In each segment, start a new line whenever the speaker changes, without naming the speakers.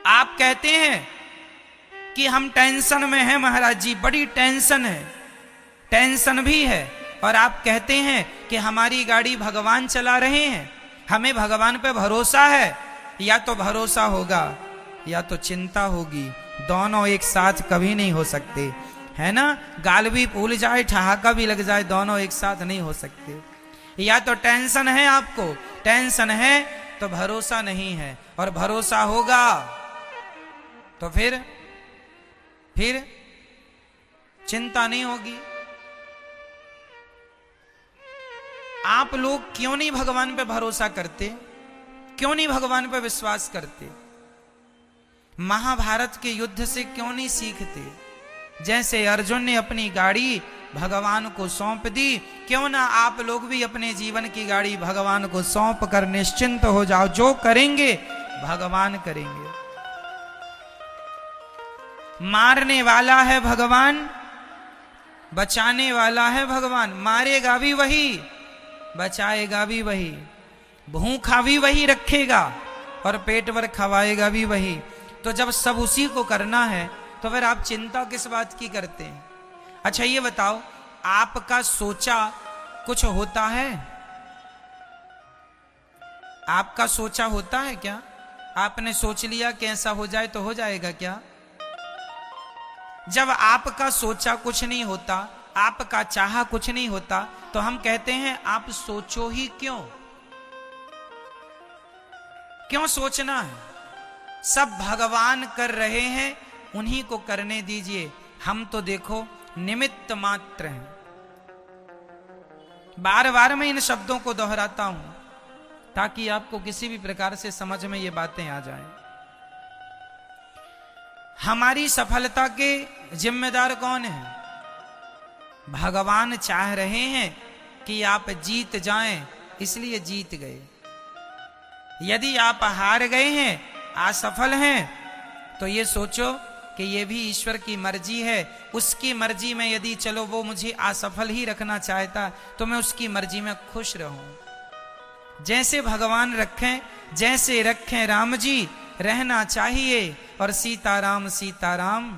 आप कहते हैं कि हम टेंशन में हैं महाराज जी, बड़ी टेंशन है, टेंशन भी है, और आप कहते हैं कि हमारी गाड़ी भगवान चला रहे हैं, हमें भगवान पे भरोसा है। या तो भरोसा होगा या तो चिंता होगी, दोनों एक साथ कभी नहीं हो सकते, है ना। गाल भी फूल जाए, ठहाका भी लग जाए, दोनों एक साथ नहीं हो सकते। या तो टेंशन है, आपको टेंशन है तो भरोसा नहीं है, और भरोसा होगा तो फिर चिंता नहीं होगी। आप लोग क्यों नहीं भगवान पे भरोसा करते, क्यों नहीं भगवान पे विश्वास करते? महाभारत के युद्ध से क्यों नहीं सीखते? जैसे अर्जुन ने अपनी गाड़ी भगवान को सौंप दी, क्यों ना आप लोग भी अपने जीवन की गाड़ी भगवान को सौंप कर निश्चिंत हो जाओ, जो करेंगे भगवान करेंगे। मारने वाला है भगवान, बचाने वाला है भगवान, मारेगा भी वही, बचाएगा भी वही, भूखा भी वही रखेगा और पेट भर खवाएगा भी वही। तो जब सब उसी को करना है तो फिर आप चिंता किस बात की करते हैं? अच्छा ये बताओ, आपका सोचा कुछ होता है? आपका सोचा होता है क्या? आपने सोच लिया कि ऐसा हो जाए तो हो जाएगा क्या? जब आपका सोचा कुछ नहीं होता, आपका चाहा कुछ नहीं होता, तो हम कहते हैं आप सोचो ही क्यों? क्यों सोचना है? सब भगवान कर रहे हैं, उन्हीं को करने दीजिए, हम तो देखो निमित्त मात्र हैं। बार बार मैं इन शब्दों को दोहराता हूं ताकि आपको किसी भी प्रकार से समझ में ये बातें आ जाएं। हमारी सफलता के जिम्मेदार कौन है? भगवान चाह रहे हैं कि आप जीत जाएं, इसलिए जीत गए। यदि आप हार गए हैं, असफल हैं, तो ये सोचो कि ये भी ईश्वर की मर्जी है। उसकी मर्जी में यदि चलो वो मुझे असफल ही रखना चाहता तो मैं उसकी मर्जी में खुश रहूं। जैसे भगवान रखें, जैसे रखें राम जी, रहना चाहिए, और सीताराम सीताराम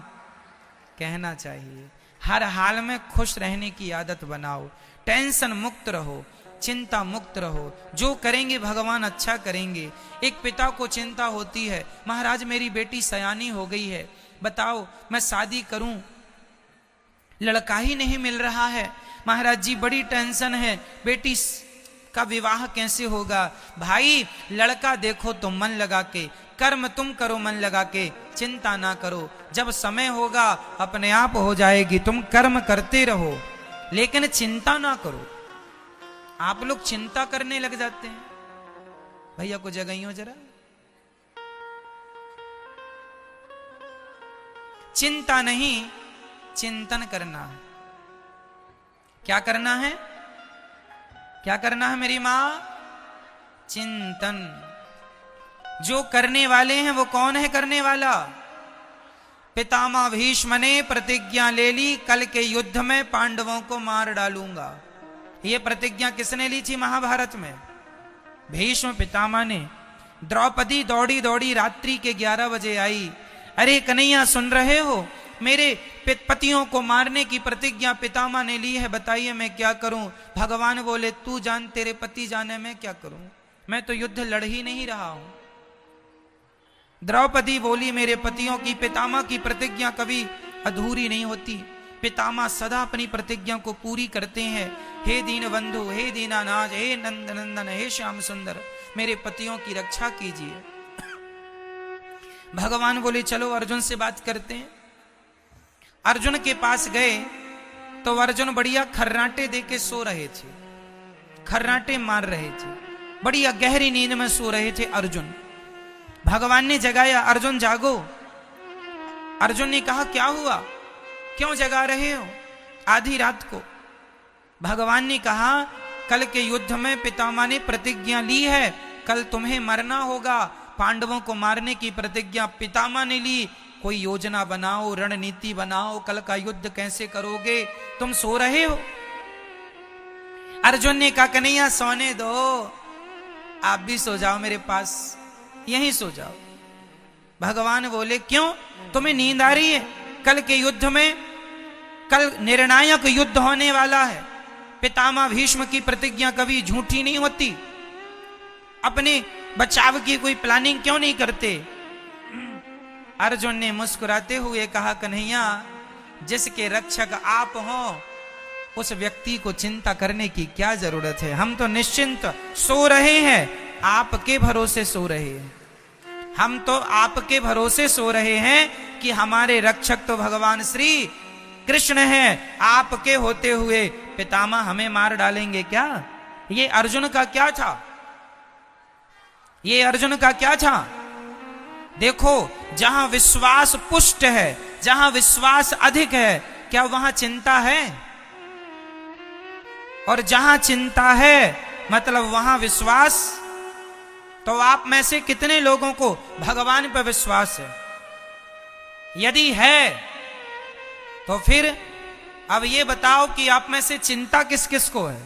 कहना चाहिए। हर हाल में खुश रहने की आदत बनाओ, टेंशन मुक्त रहो, चिंता मुक्त रहो, जो करेंगे भगवान अच्छा करेंगे। एक पिता को चिंता होती है, महाराज मेरी बेटी सयानी हो गई है, बताओ मैं शादी करूं, लड़का ही नहीं मिल रहा है, महाराज जी बड़ी टेंशन है, बेटी का विवाह कैसे होगा? भाई लड़का देखो तो मन लगा के, कर्म तुम करो मन लगा के, चिंता ना करो, जब समय होगा अपने आप हो जाएगी, तुम कर्म करते रहो लेकिन चिंता ना करो। आप लोग चिंता करने लग जाते हैं। भैया को जगाइयो जरा। चिंता नहीं, चिंतन करना है। क्या करना है? क्या करना है मेरी मां? चिंतन। जो करने वाले हैं वो कौन है करने वाला? पितामह भीष्म ने प्रतिज्ञा ले ली, कल के युद्ध में पांडवों को मार डालूंगा। ये प्रतिज्ञा किसने ली थी महाभारत में? भीष्म पितामह ने। द्रौपदी दौड़ी दौड़ी रात्रि के 11 बजे आई, अरे कन्हैया सुन रहे हो, मेरे पतियों को मारने की प्रतिज्ञा पितामह ने ली है, बताइए मैं क्या करूं? भगवान बोले तू जान, तेरे पति जाने मैं क्या करूं, मैं तो युद्ध लड़ ही नहीं रहा हूं। द्रौपदी बोली मेरे पतियों की, पितामह की प्रतिज्ञा कभी अधूरी नहीं होती, पितामह सदा अपनी प्रतिज्ञा को पूरी करते हैं। हे दीन बंधु, हे दीनानाथ, हे नंद नंदन, हे श्याम सुंदर, मेरे पतियों की रक्षा कीजिए। भगवान बोले चलो अर्जुन से बात करते हैं। अर्जुन के पास गए तो अर्जुन बढ़िया खर्राटे दे के सो रहे थे, खर्राटे मार रहे थे, बढ़िया गहरी नींद में सो रहे थे अर्जुन। भगवान ने जगाया, अर्जुन जागो। अर्जुन ने कहा क्या हुआ, क्यों जगा रहे हो आधी रात को? भगवान ने कहा कल के युद्ध में पितामह ने प्रतिज्ञा ली है, कल तुम्हें मरना होगा, पांडवों को मारने की प्रतिज्ञा पितामह ने ली, कोई योजना बनाओ, रणनीति बनाओ, कल का युद्ध कैसे करोगे? तुम सो रहे हो। अर्जुन ने कहा कन्हैया सोने दो, आप भी सो जाओ मेरे पास, यहीं सो जाओ। भगवान बोले क्यों, तुम्हें नींद आ रही है? कल के युद्ध में, कल निर्णायक युद्ध होने वाला है। पितामह भीष्म की प्रतिज्ञा कभी झूठी नहीं होती। अपने बचाव की कोई प्लानिंग क्यों नहीं करते? अर्जुन ने मुस्कुराते हुए कहा, कन्हैया, जिसके रक्षक आप हो उस व्यक्ति को चिंता करने की क्या जरूरत है? हम तो निश्चिंत सो रहे हैं, आपके भरोसे सो रहे हैं। हम तो आपके भरोसे सो रहे हैं कि हमारे रक्षक तो भगवान श्री कृष्ण हैं। आपके होते हुए पितामह हमें मार डालेंगे क्या? ये अर्जुन का क्या था? ये अर्जुन का क्या था? देखो, जहां विश्वास पुष्ट है, जहां विश्वास अधिक है, क्या वहां चिंता है? और जहां चिंता है मतलब वहां विश्वास। तो आप में से कितने लोगों को भगवान पर विश्वास है? यदि है तो फिर अब ये बताओ कि आप में से चिंता किस किस को है?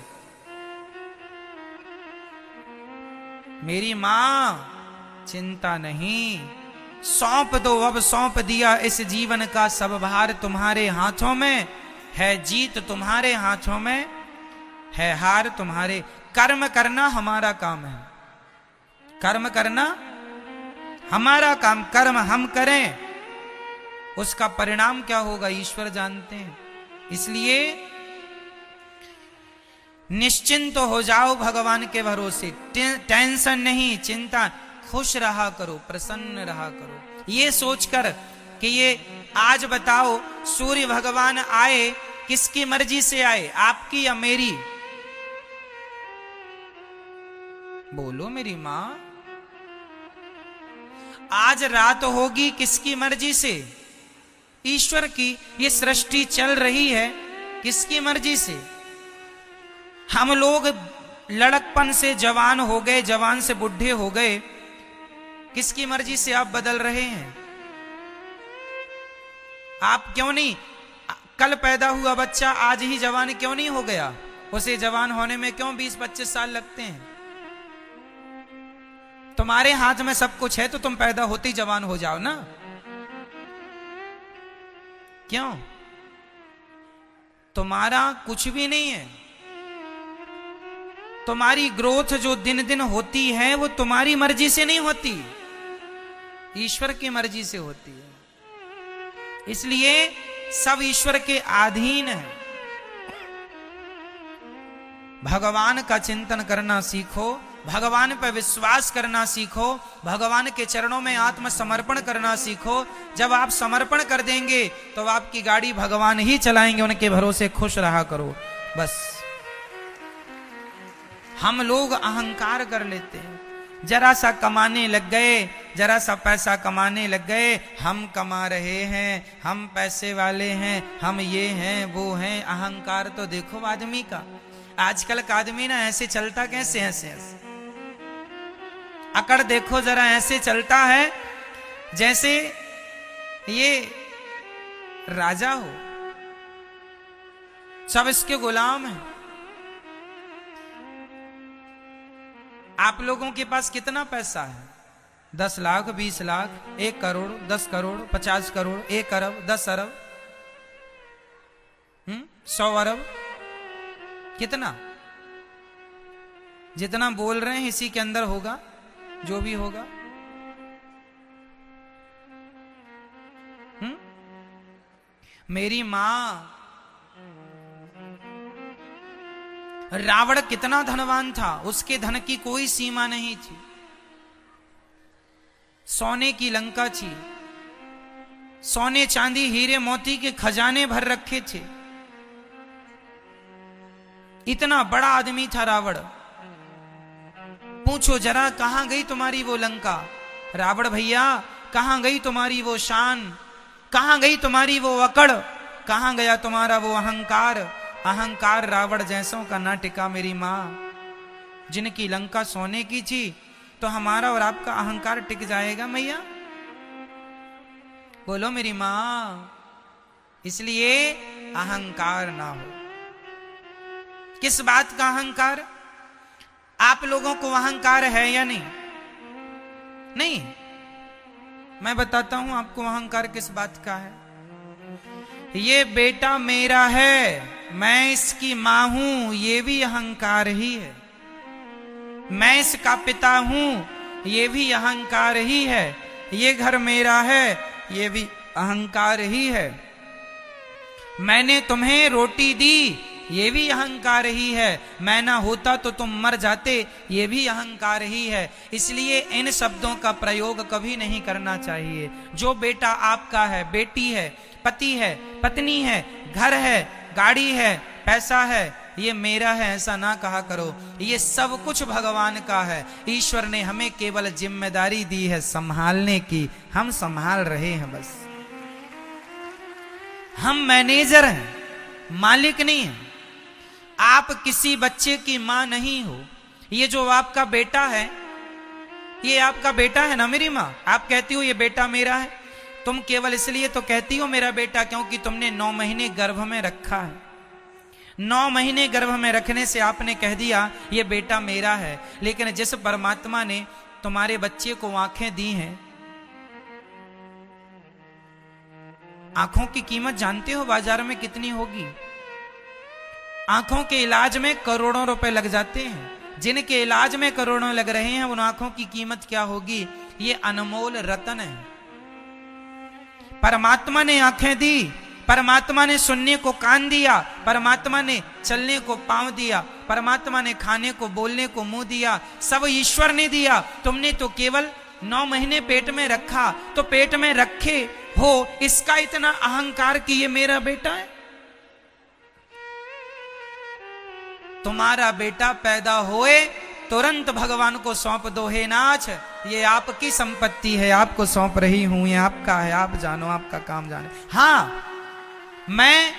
मेरी मां, चिंता नहीं, सौंप दो, अब सौंप दिया इस जीवन का सब भार तुम्हारे हाथों में है। जीत तुम्हारे हाथों में है, हार तुम्हारे। कर्म करना हमारा काम है, कर्म करना हमारा काम। कर्म हम करें, उसका परिणाम क्या होगा ईश्वर जानते हैं। इसलिए निश्चिंत हो जाओ भगवान के भरोसे। टेंशन नहीं, चिंता, खुश रहा करो, प्रसन्न रहा करो। ये सोचकर कि ये आज बताओ सूर्य भगवान आए, किसकी मर्जी से आए, आपकी या मेरी? बोलो मेरी मां। आज रात होगी किसकी मर्जी से? ईश्वर की। ये सृष्टि चल रही है किसकी मर्जी से? हम लोग लड़कपन से जवान हो गए, जवान से बुढ़े हो गए, किसकी मर्जी से आप बदल रहे हैं? आप क्यों नहीं, कल पैदा हुआ बच्चा आज ही जवान क्यों नहीं हो गया? उसे जवान होने में क्यों 20-25 साल लगते हैं? तुम्हारे हाथ में सब कुछ है तो तुम पैदा होते ही जवान हो जाओ ना। क्यों? तुम्हारा कुछ भी नहीं है। तुम्हारी ग्रोथ जो दिन दिन होती है वो तुम्हारी मर्जी से नहीं होती, ईश्वर की मर्जी से होती है। इसलिए सब ईश्वर के अधीन है। भगवान का चिंतन करना सीखो, भगवान पर विश्वास करना सीखो, भगवान के चरणों में आत्मसमर्पण करना सीखो। जब आप समर्पण कर देंगे तो आपकी गाड़ी भगवान ही चलाएंगे, उनके भरोसे खुश रहा करो बस। हम लोग अहंकार कर लेते हैं, जरा सा कमाने लग गए, जरा सा पैसा कमाने लग गए, हम कमा रहे हैं, हम पैसे वाले हैं, हम ये हैं वो हैं। अहंकार तो देखो आदमी का, आजकल का आदमी ना ऐसे चलता कैसे, ऐसे अकड़ देखो जरा, ऐसे चलता है जैसे ये राजा हो, सब इसके गुलाम हैं। आप लोगों के पास कितना पैसा है? 10 लाख, 20 लाख, 1 करोड़, 10 करोड़, 50 करोड़, 1 अरब, 10 अरब, 100 अरब, कितना? जितना बोल रहे हैं इसी के अंदर होगा जो भी होगा। मेरी मां, रावण कितना धनवान था, उसके धन की कोई सीमा नहीं थी। सोने की लंका थी, सोने चांदी हीरे मोती के खजाने भर रखे थे। इतना बड़ा आदमी था रावण। पूछो जरा कहां गई तुम्हारी वो लंका? रावण भैया कहां गई तुम्हारी वो शान? कहां गई तुम्हारी वो अकड़? कहां गया तुम्हारा वो अहंकार? अहंकार रावण जैसों का ना टिका मेरी मां। जिनकी लंका सोने की थी तो हमारा और आपका अहंकार टिक जाएगा मैया? बोलो मेरी मां। इसलिए अहंकार ना हो। किस बात का अहंकार? आप लोगों को अहंकार है या नहीं? नहीं। मैं बताता हूं आपको अहंकार किस बात का है। ये बेटा मेरा है, मैं इसकी मां हूं, ये भी अहंकार ही है। मैं इसका पिता हूं, ये भी अहंकार ही है। ये घर मेरा है, ये भी अहंकार ही है। मैंने तुम्हें रोटी दी, ये भी अहंकार ही है। मैं ना होता तो तुम मर जाते, ये भी अहंकार ही है। इसलिए इन शब्दों का प्रयोग कभी नहीं करना चाहिए। जो बेटा आपका है, बेटी है, पति है, पत्नी है, घर है, गाड़ी है, पैसा है, ये मेरा है ऐसा ना कहा करो। ये सब कुछ भगवान का है। ईश्वर ने हमें केवल जिम्मेदारी दी है संभालने की, हम संभाल रहे हैं बस। हम मैनेजर हैं, मालिक नहीं हैं। आप किसी बच्चे की मां नहीं हो। ये जो आपका बेटा है, ये आपका बेटा है ना मेरी मां। आप कहती हो ये बेटा मेरा है, तुम केवल इसलिए तो कहती हो मेरा बेटा क्योंकि तुमने 9 महीने गर्भ में रखा है। 9 महीने गर्भ में रखने से आपने कह दिया ये बेटा मेरा है। लेकिन जिस परमात्मा ने तुम्हारे बच्चे को आंखें दी हैं, आंखों की कीमत जानते हो बाजार में कितनी होगी? आंखों के इलाज में करोड़ों रुपए लग जाते हैं। जिनके इलाज में करोड़ों लग रहे हैं उन आंखों की कीमत क्या होगी? ये अनमोल रतन है। परमात्मा ने आंखें दी, परमात्मा ने सुनने को कान दिया, परमात्मा ने चलने को पांव दिया, परमात्मा ने खाने को बोलने को मुंह दिया। सब ईश्वर ने दिया। तुमने तो केवल 9 महीने पेट में रखा, तो पेट में रखे हो इसका इतना अहंकार कि ये मेरा बेटा है। तुम्हारा बेटा पैदा होए तुरंत भगवान को सौंप दो, हे नाथ ये आपकी संपत्ति है, आपको सौंप रही हूं, ये आपका है, आप जानो, आपका काम जाने। हाँ, मैं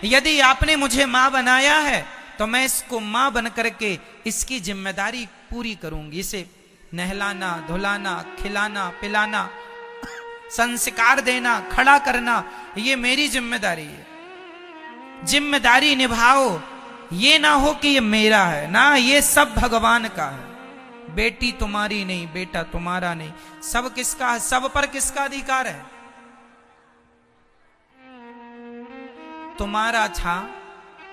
यदि आपने मुझे मां बनाया है तो मैं इसको मां बन करके इसकी जिम्मेदारी पूरी करूंगी। इसे नहलाना, धुलाना, खिलाना, पिलाना, संस्कार देना, खड़ा करना, ये मेरी जिम्मेदारी है। जिम्मेदारी निभाओ। ये ना हो कि ये मेरा है, ना, ये सब भगवान का है। बेटी तुम्हारी नहीं, बेटा तुम्हारा नहीं, सब किसका है? सब पर किसका अधिकार है? तुम्हारा था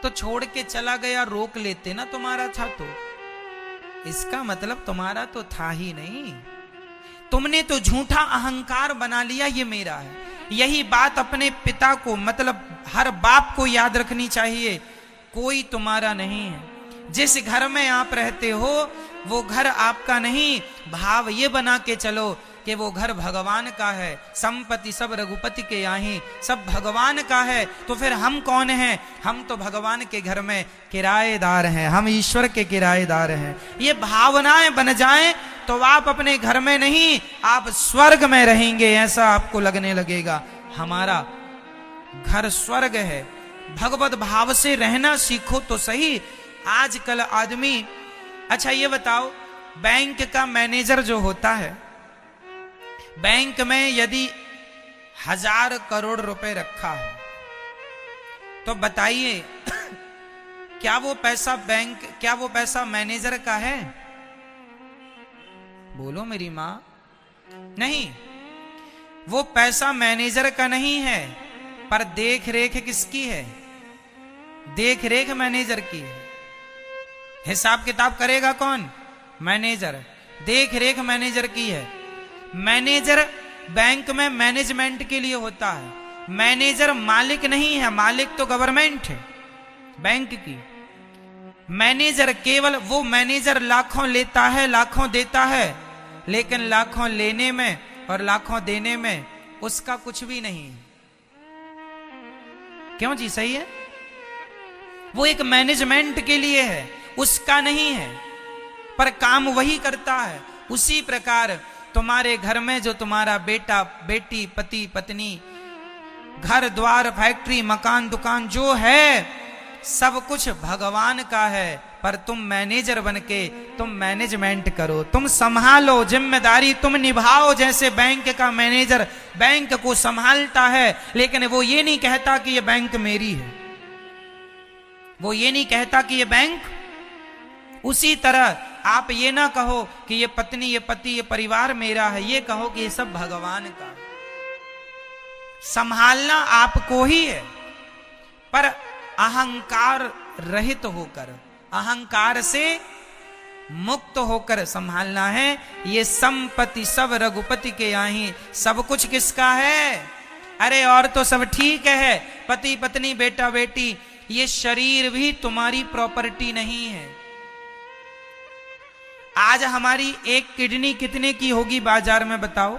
तो छोड़ के चला गया, रोक लेते ना। तुम्हारा था तो इसका मतलब तुम्हारा तो था ही नहीं। तुमने तो झूठा अहंकार बना लिया ये मेरा है। यही बात अपने पिता को, मतलब हर बाप को याद रखनी चाहिए। कोई तुम्हारा नहीं है। जिस घर में आप रहते हो वो घर आपका नहीं। भाव ये बना के चलो कि वो घर भगवान का है। संपत्ति सब रघुपति के यहाँ, सब भगवान का है। तो फिर हम कौन हैं? हम तो भगवान के घर में किराएदार हैं, हम ईश्वर के किराएदार हैं। ये भावनाएं बन जाएं तो आप अपने घर में नहीं, आप स्वर्ग में रहेंगे, ऐसा आपको लगने लगेगा। हमारा घर स्वर्ग है। भगवत भाव से रहना सीखो तो सही। आजकल आदमी, अच्छा ये बताओ, बैंक का मैनेजर जो होता है, बैंक में यदि 1000 करोड़ रुपए रखा है तो बताइए क्या वो पैसा मैनेजर का है? बोलो मेरी मां। नहीं, वो पैसा मैनेजर का नहीं है, पर देख रेख किसकी है? देख रेख मैनेजर की है। हिसाब किताब करेगा कौन? मैनेजर। देख रेख मैनेजर की है। मैनेजर बैंक में मैनेजमेंट के लिए होता है। मैनेजर मालिक नहीं है, मालिक तो गवर्नमेंट है बैंक की। मैनेजर केवल वो मैनेजर लाखों लेता है, लाखों देता है, लेकिन लाखों लेने में और लाखों देने में उसका कुछ भी नहीं है। क्यों जी? सही है। वो एक मैनेजमेंट के लिए है, उसका नहीं है, पर काम वही करता है। उसी प्रकार तुम्हारे घर में जो तुम्हारा बेटा, बेटी, पति, पत्नी, घर द्वार, फैक्ट्री, मकान, दुकान जो है, सब कुछ भगवान का है। पर तुम मैनेजर बनके तुम मैनेजमेंट करो, तुम संभालो, जिम्मेदारी तुम निभाओ। जैसे बैंक का मैनेजर बैंक को संभालता है, लेकिन वो ये नहीं कहता कि ये बैंक मेरी है, वो ये नहीं कहता कि ये बैंक। उसी तरह आप ये ना कहो कि ये पत्नी, ये पति, ये परिवार मेरा है, ये कहो कि ये सब भगवान का है। संभालना आपको ही है, पर अहंकार रहित होकर, अहंकार से मुक्त होकर संभालना है। ये संपत्ति सब रघुपति के यहाँ, सब कुछ किसका है? अरे और तो सब ठीक है, पति पत्नी बेटा बेटी, ये शरीर भी तुम्हारी प्रॉपर्टी नहीं है। आज हमारी एक किडनी कितने की होगी बाजार में बताओ?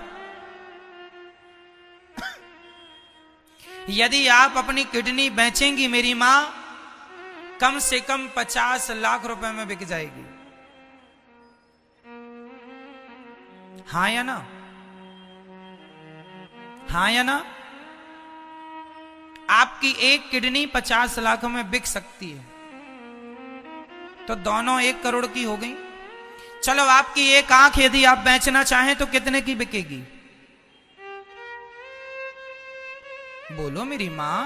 यदि आप अपनी किडनी बेचेंगी मेरी मां, कम से कम 50 लाख रुपए में बिक जाएगी। हाँ या ना? हाँ या ना? आपकी एक किडनी 50 लाख में बिक सकती है, तो दोनों 1 करोड़ की हो गई। चलो आपकी एक आंख यदि आप बेचना चाहें तो कितने की बिकेगी? बोलो मेरी मां,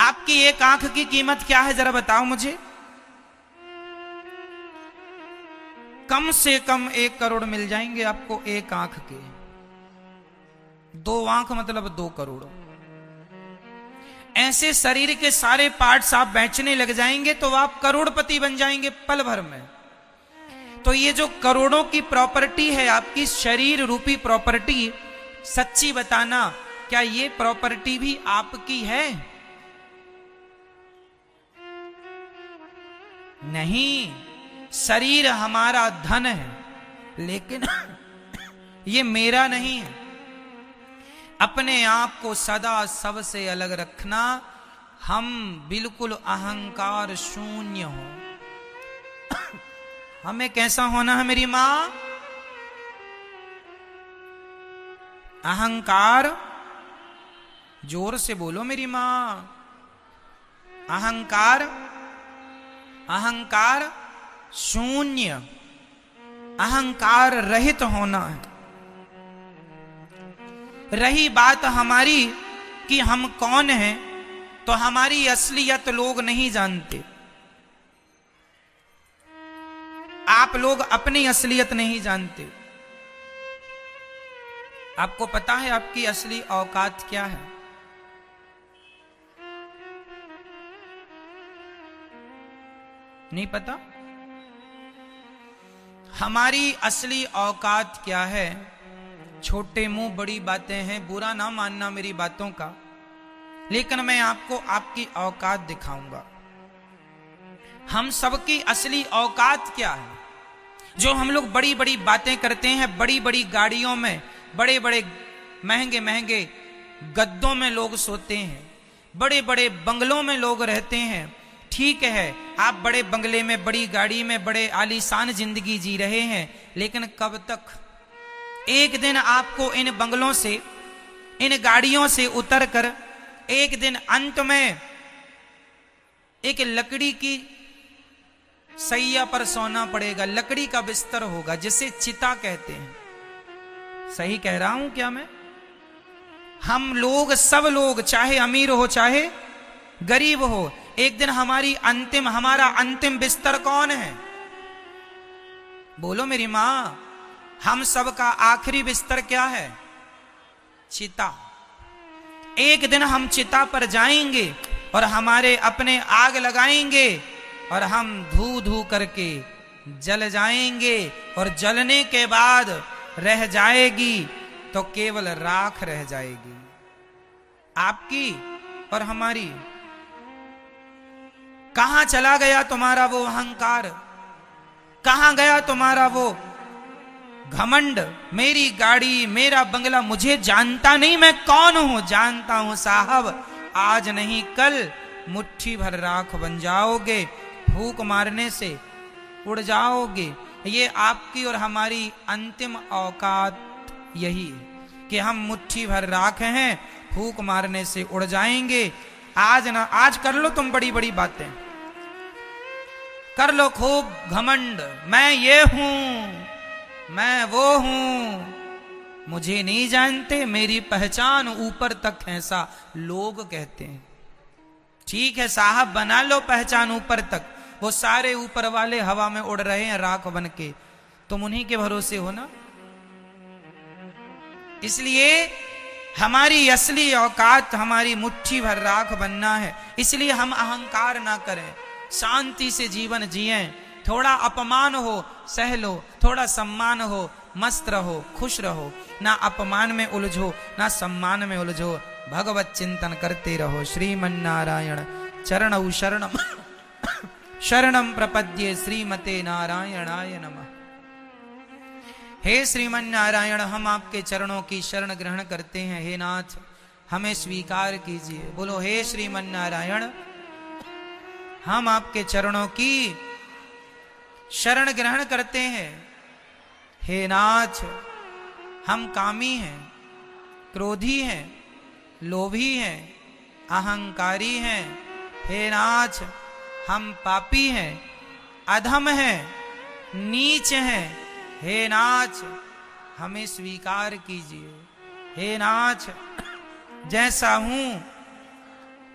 आपकी एक आंख की कीमत क्या है जरा बताओ मुझे। कम से कम 1 करोड़ मिल जाएंगे आपको एक आंख के। 2 आंख मतलब 2 करोड़। ऐसे शरीर के सारे पार्ट्स आप बेचने लग जाएंगे तो आप करोड़पति बन जाएंगे पल भर में। तो ये जो करोड़ों की प्रॉपर्टी है आपकी, शरीर रूपी प्रॉपर्टी, सच्ची बताना क्या ये प्रॉपर्टी भी आपकी है? नहीं, शरीर हमारा धन है, लेकिन ये मेरा नहीं है। अपने आप को सदा सबसे अलग रखना, हम बिल्कुल अहंकार शून्य हो। हमें कैसा होना है मेरी मां? अहंकार, जोर से बोलो मेरी मां, अहंकार, अहंकार शून्य, अहंकार रहित होना है। रही बात हमारी कि हम कौन हैं, तो हमारी असलियत लोग नहीं जानते। आप लोग अपनी असलियत नहीं जानते। आपको पता है आपकी असली औकात क्या है? नहीं पता? हमारी असली औकात क्या है? छोटे मुंह बड़ी बातें हैं, बुरा ना मानना मेरी बातों का, लेकिन मैं आपको आपकी औकात दिखाऊंगा। हम सबकी असली औकात क्या है? जो हम लोग बड़ी बड़ी बातें करते हैं, बड़ी बड़ी गाड़ियों में, बड़े बड़े महंगे महंगे गद्दों में लोग सोते हैं, बड़े बड़े बंगलों में लोग रहते हैं। ठीक है, आप बड़े बंगले में, बड़ी गाड़ी में, बड़े आलीशान जिंदगी जी रहे हैं, लेकिन कब तक? एक दिन आपको इन बंगलों से, इन गाड़ियों से उतर कर एक दिन अंत में एक लकड़ी की सैया पर सोना पड़ेगा। लकड़ी का बिस्तर होगा जिसे चिता कहते हैं। सही कह रहा हूं क्या मैं? हम लोग, सब लोग, चाहे अमीर हो चाहे गरीब हो, एक दिन हमारा अंतिम बिस्तर कौन है? बोलो मेरी मां, हम सबका आखिरी बिस्तर क्या है? चिता। एक दिन हम चिता पर जाएंगे और हमारे अपने आग लगाएंगे और हम धू धू करके जल जाएंगे, और जलने के बाद रह जाएगी तो केवल राख रह जाएगी, आपकी और हमारी। कहां चला गया तुम्हारा वो अहंकार? कहां गया तुम्हारा वो घमंड? मेरी गाड़ी, मेरा बंगला, मुझे जानता नहीं मैं कौन हूं? जानता हूं साहब, आज नहीं कल मुट्ठी भर राख बन जाओगे, फूंक मारने से उड़ जाओगे। ये आपकी और हमारी अंतिम औकात यही है कि हम मुट्ठी भर राख हैं, फूंक मारने से उड़ जाएंगे। आज कर लो तुम बड़ी बड़ी बातें, कर लो खूब घमंड, मैं ये हूं, मैं वो हूं, मुझे नहीं जानते, मेरी पहचान ऊपर तक है, ऐसा लोग कहते हैं। ठीक है साहब, बना लो पहचान ऊपर तक, वो सारे ऊपर वाले हवा में उड़ रहे हैं राख बन के, तुम उन्हीं के भरोसे हो ना। इसलिए हमारी असली औकात हमारी मुट्ठी भर राख बनना है। इसलिए हम अहंकार ना करें, शांति से जीवन जिएं। थोड़ा अपमान हो सह लो, थोड़ा सम्मान हो मस्त रहो, खुश रहो। ना अपमान में उलझो ना सम्मान में उलझो, भगवत चिंतन करते रहो। श्रीमन्नारायण चरणौ शरणम शरणम प्रपद्ये, श्रीमते नारायणाय नमः। हे श्रीमन नारायण, हम आपके चरणों की शरण ग्रहण करते हैं। हे नाथ, हमें स्वीकार कीजिए। बोलो हे श्रीमन नारायण, हम आपके चरणों की शरण ग्रहण करते हैं। हे नाथ, हम कामी हैं, क्रोधी हैं, लोभी हैं, अहंकारी हैं। हे नाथ, हम पापी हैं, अधम हैं, नीच हैं। हे नाथ, हमें स्वीकार कीजिए। हे नाथ, जैसा हूं,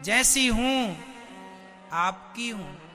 जैसी हूं, आपकी हूं।